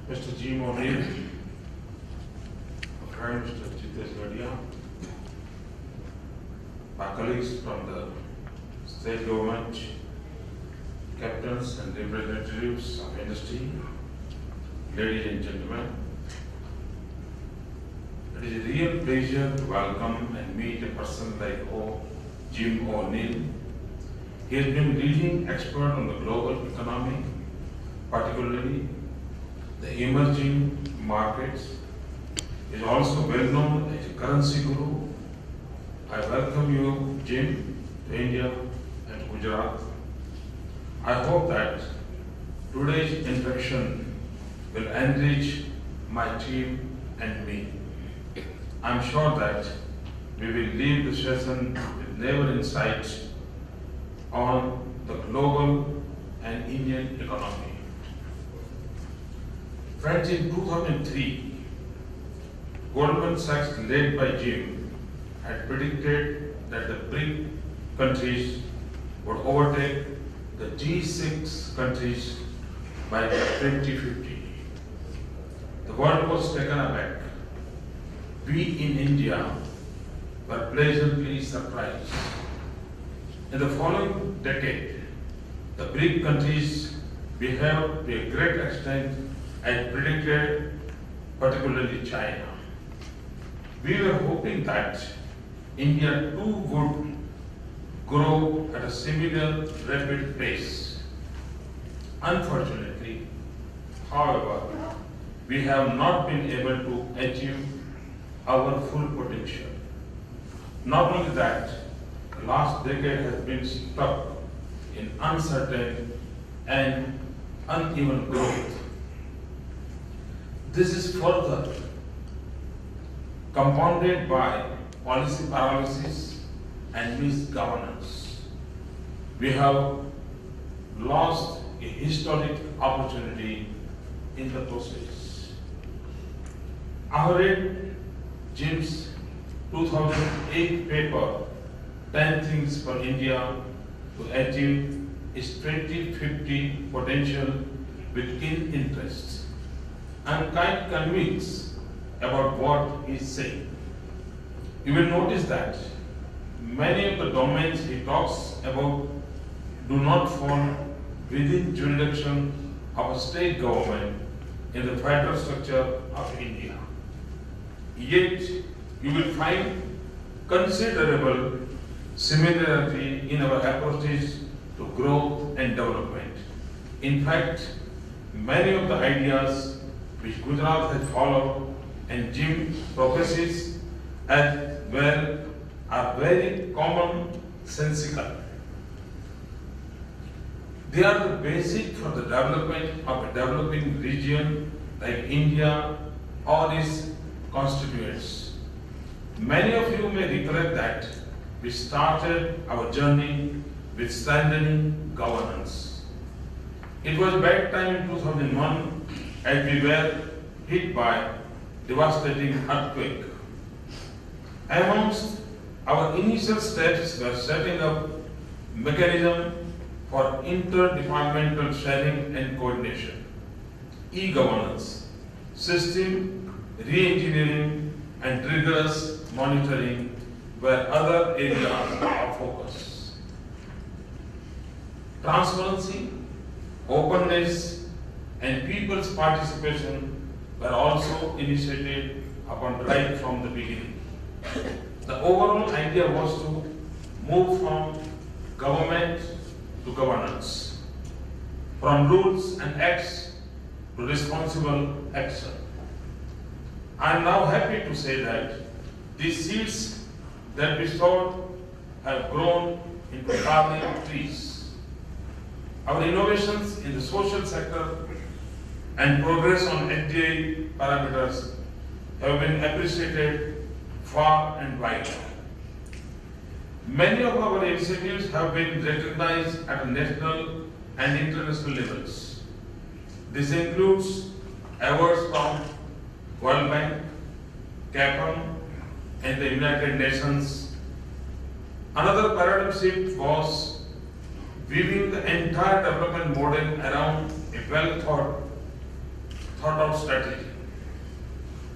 Mr. G. O'Neill, Prime Minister Chitesgarh, my colleagues from the state government, captains and representatives of industry, ladies and gentlemen, it is a real pleasure to welcome and meet a person like Jim O'Neill. He has been leading expert on the global economy, particularly the emerging markets. He is also well known as a currency guru. I welcome you, Jim, to India and to Gujarat. I hope that today's interaction will enrich my team and me. I am sure that we will leave the session with never insights on the global and Indian economy. Friends, in 2003, Goldman Sachs, led by Jim, had predicted that the BRIC countries would overtake the G6 countries by 2050. The world was taken aback. We in India were pleasantly surprised. In the following decade, the BRIC countries behaved to a great extent as predicted, particularly China. We were hoping that India too would grow at a similar rapid pace. Unfortunately, however, we have not been able to achieve our full potential. Not only that, the last decade has been stuck in uncertain and uneven growth. This is further compounded by policy paralysis and misgovernance. We have lost a historic opportunity in the process. I have read Jim's 2008 paper, 10 Things for India to Achieve its 2050 Potential with Keen Interest. I am quite convinced about what he is saying. You will notice that many of the domains he talks about do not fall within jurisdiction of a state government in the federal structure of India. Yet, you will find considerable similarity in our approaches to growth and development. In fact, many of the ideas which Gujarat has followed and Jim professes as well are very commonsensical. They are the basic for the development of a developing region like India or its constituents. Many of you may recollect that we started our journey with strengthening governance. It was bad time in 2001 as we were hit by devastating earthquake. Amongst our initial steps were setting up mechanism for interdepartmental sharing and coordination, e-governance, system re-engineering and rigorous monitoring were other areas of focus. Transparency, openness and people's participation were also initiated upon right from the beginning. The overall idea was to move from government to governance, from rules and acts to responsible action. I am now happy to say that these seeds that we sowed have grown into towering trees. Our innovations in the social sector and progress on HDI parameters have been appreciated far and wide. Many of our initiatives have been recognized at national and international levels. This includes awards from World Bank, CAPM, and the United Nations. Another paradigm shift was weaving the entire development model around a well thought out strategy.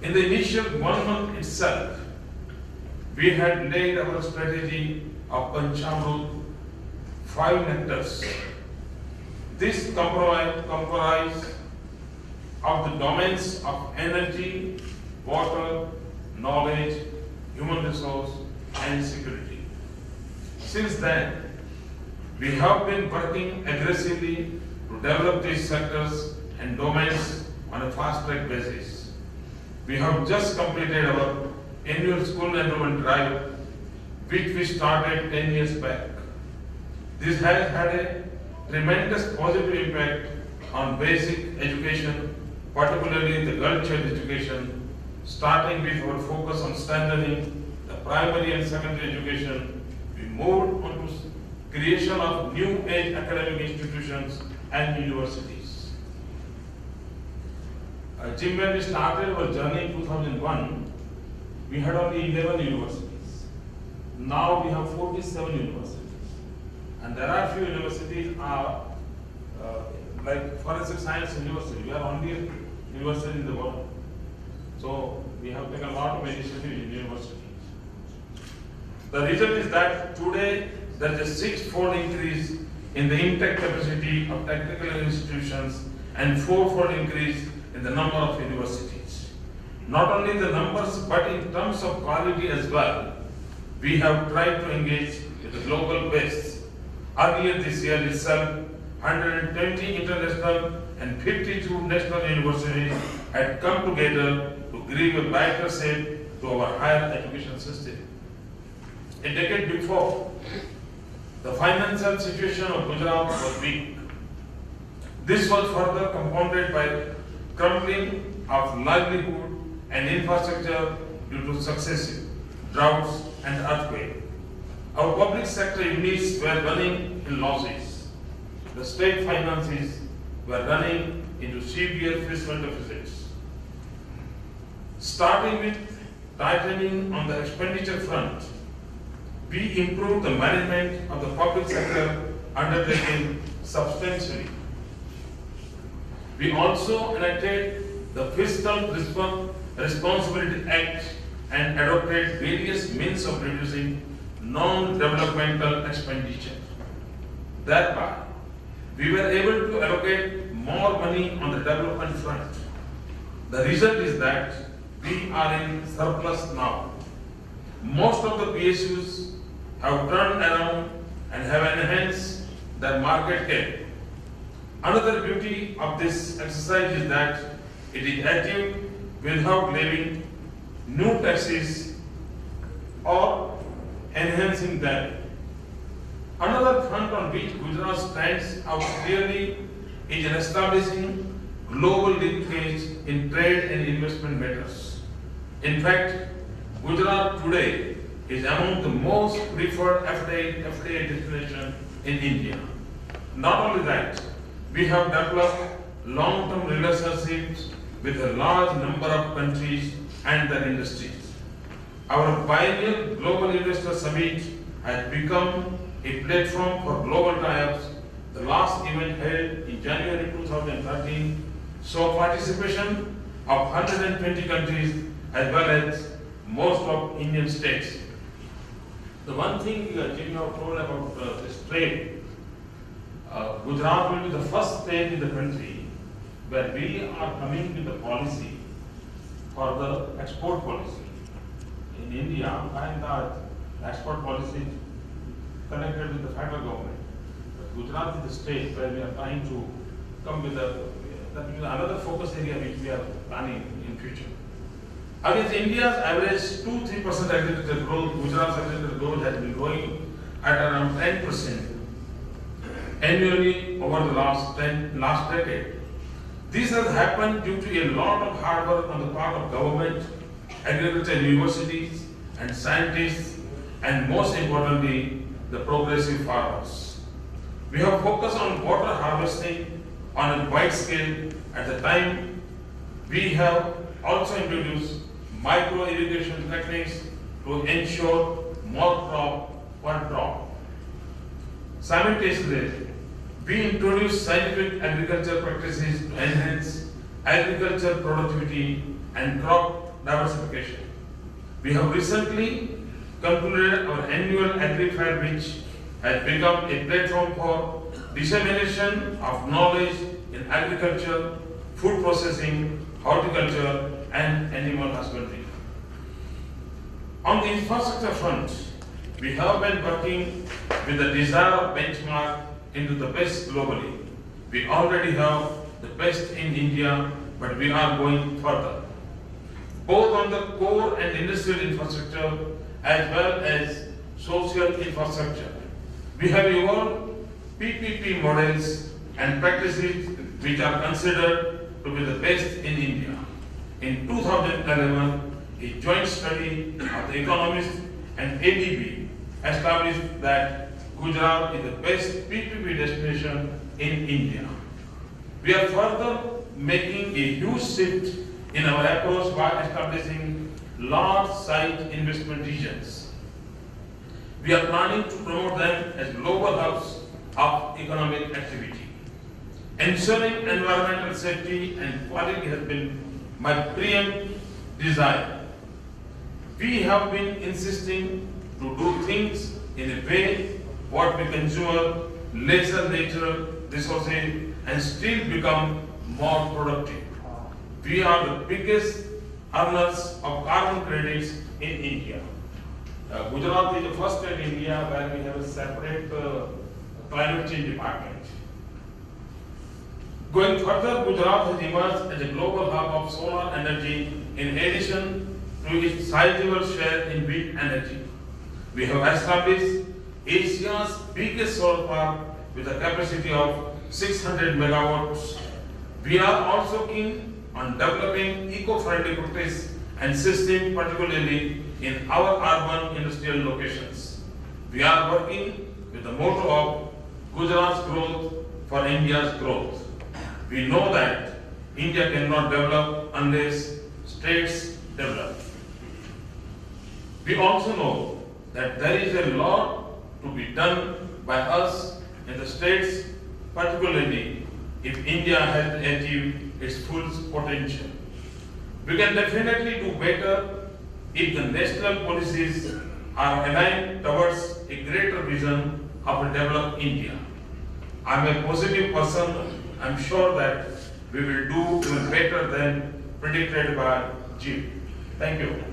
In the initial 1 month itself, we had laid our strategy of Panchamrut 5 nectars. This comprise of the domains of energy, water, knowledge, human resource, and security. Since then, we have been working aggressively to develop these sectors and domains on a fast-track basis. We have just completed our annual school enrollment drive, which we started 10 years back. This has had a tremendous positive impact on basic education, particularly the girl child education, starting with our focus on strengthening the primary and secondary education. We moved on to creation of new age academic institutions and universities. Jim, when we started our journey in 2001, we had only 11 universities. Now we have 47 universities. And there are few universities like Forensic Science University. We are only university in the world. So we have taken a lot of initiatives in universities. The result is that today there is a 6-fold increase in the intake capacity of technical institutions and 4-fold increase in the number of universities. Not only the numbers, but in terms of quality as well. We have tried to engage with the global best. Earlier this year itself, 120 international and 52 national universities had come together to give a brighter shape to our higher education system. A decade before, the financial situation of Gujarat was weak. This was further compounded by crumbling of livelihood and infrastructure due to successive droughts and earthquakes. Our public sector units were running in losses. The state finances were running into severe fiscal deficits. Starting with tightening on the expenditure front, we improved the management of the public sector undertaking substantially. We also enacted the Fiscal Responsibility Act and adopted various means of reducing non-developmental expenditure. Thereby, we were able to allocate more money on the development front. The result is that we are in surplus now. Most of the PSUs have turned around and have enhanced their market cap. Another beauty of this exercise is that it is achieved without levying new taxes or enhancing them. Another front on which Gujarat stands out clearly is in establishing global linkage in trade and investment matters. In fact, Gujarat today is among the most preferred FTA destination in India. Not only that, we have developed long-term relationships with a large number of countries and their industries. Our biennial Global Investor Summit has become a platform for global tie-ups. The last event held in January 2013 saw participation of 120 countries as well as most of Indian states. The one thing Jimmy have told about this trade, Gujarat will be the first state in the country where we are coming with a policy for the export policy. In India, and the export policy connected with the federal government. But Gujarat is the state where we are trying to come with that will be another focus area which we are planning in future. Against India's average 2-3% agricultural growth, Gujarat's agricultural growth has been growing at around 10% annually over the last decade. This has happened due to a lot of hard work on the part of government, agricultural universities and scientists, and most importantly, the progressive farmers. We have focused on water harvesting on a wide scale. At the time, we have also introduced micro irrigation techniques to ensure more crop per drop. Simultaneously, we introduced scientific agriculture practices to enhance agriculture productivity, and crop diversification. We have recently concluded our annual Agri Fair, which has become a platform for dissemination of knowledge in agriculture, food processing, horticulture, and animal husbandry. On the infrastructure front, we have been working with the desire of benchmark into the best globally. We already have the best in India, but we are going further, both on the core and industrial infrastructure as well as social infrastructure. We have evolved PPP models and practices which are considered to be the best in India. In 2011, a joint study of the economist and ADB established that Gujarat is the best PPP destination in India. We are further making a huge shift in our approach by establishing large site investment regions. We are planning to promote them as global hubs of economic activity. Ensuring environmental safety and quality has been my preeminent desire. We have been insisting to do things in a way what we consume lesser natural resources and still become more productive. We are the biggest earners of carbon credits in India. Gujarat is the first state in India where we have a separate climate change department. Going further, Gujarat has emerged as a global hub of solar energy in addition to its sizable share in wind energy. We have established Asia's biggest solar park with a capacity of 600 megawatts. We are also keen on developing eco-friendly practice and systems, particularly in our urban industrial locations. We are working with the motto of Gujarat's growth for India's growth. We know that India cannot develop unless states develop. We also know that there is a lot to be done by us in the states, particularly if India has achieved its full potential. We can definitely do better if the national policies are aligned towards a greater vision of a developed India. I am a positive person. I am sure that we will do even better than predicted by Jim. Thank you.